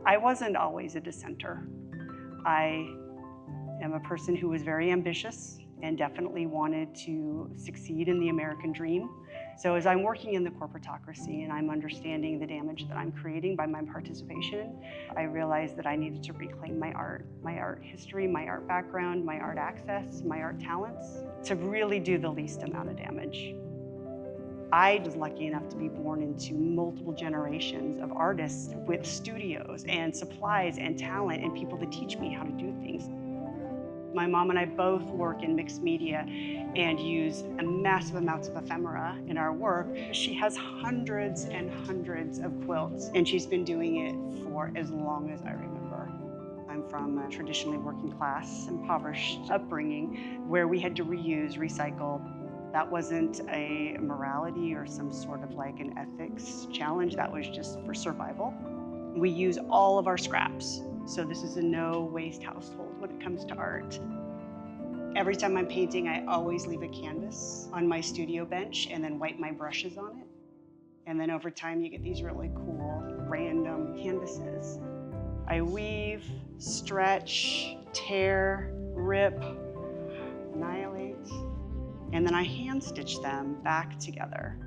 I wasn't always a dissenter. I am a person who was very ambitious and definitely wanted to succeed in the American dream. So as I'm working in the corporatocracy and I'm understanding the damage that I'm creating by my participation, I realized that I needed to reclaim my art history, my art background, my art access, my art talents, to really do the least amount of damage. I was lucky enough to be born into multiple generations of artists with studios and supplies and talent and people to teach me how to do things. My mom and I both work in mixed media and use massive amounts of ephemera in our work. She has hundreds and hundreds of quilts, and she's been doing it for as long as I remember. I'm from a traditionally working class, impoverished upbringing where we had to reuse, recycle. That wasn't a morality or some sort of like an ethics challenge. That was just for survival. We use all of our scraps. So this is a no waste household when it comes to art. Every time I'm painting, I always leave a canvas on my studio bench and then wipe my brushes on it. And then over time, you get these really cool, random canvases. I weave, stretch, tear, rip, annihilate, and then I hand stitch them back together.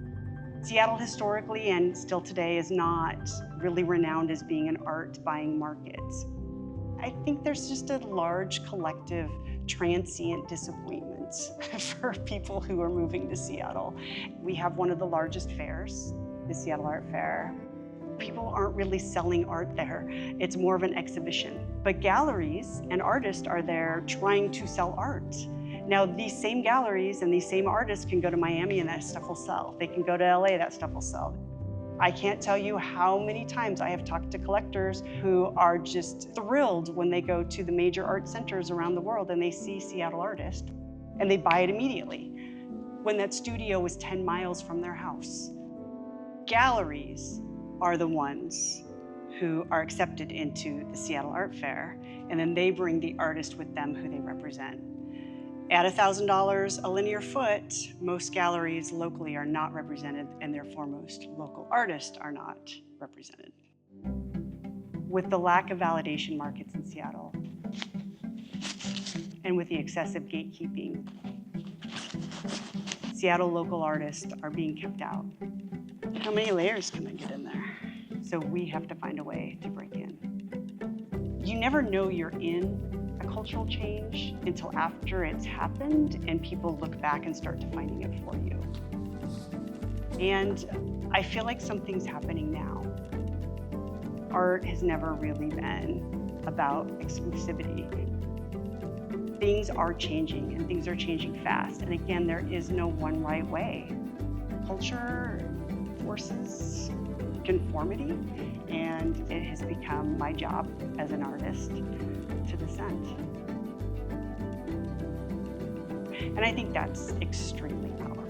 Seattle historically and still today is not really renowned as being an art buying market. I think there's just a large collective transient disappointment for people who are moving to Seattle. We have one of the largest fairs, the Seattle Art Fair. People aren't really selling art there. It's more of an exhibition. But galleries and artists are there trying to sell art. Now, these same galleries and these same artists can go to Miami and that stuff will sell. They can go to LA, that stuff will sell. I can't tell you how many times I have talked to collectors who are just thrilled when they go to the major art centers around the world and they see Seattle artists and they buy it immediately when that studio was 10 miles from their house. Galleries are the ones who are accepted into the Seattle Art Fair, and then they bring the artist with them who they represent. At $1,000 a linear foot, most galleries locally are not represented, and therefore most local artists are not represented. With the lack of validation markets in Seattle, and with the excessive gatekeeping, Seattle local artists are being kept out. How many layers can I get in there? So we have to find a way to break in. You never know you're in a cultural change until after it's happened and people look back and start defining it for you. And I feel like something's happening now. Art has never really been about exclusivity. Things are changing and things are changing fast. And again, there is no one right way. Culture forces conformity, and it has become my job as an artist to dissent. And I think that's extremely powerful.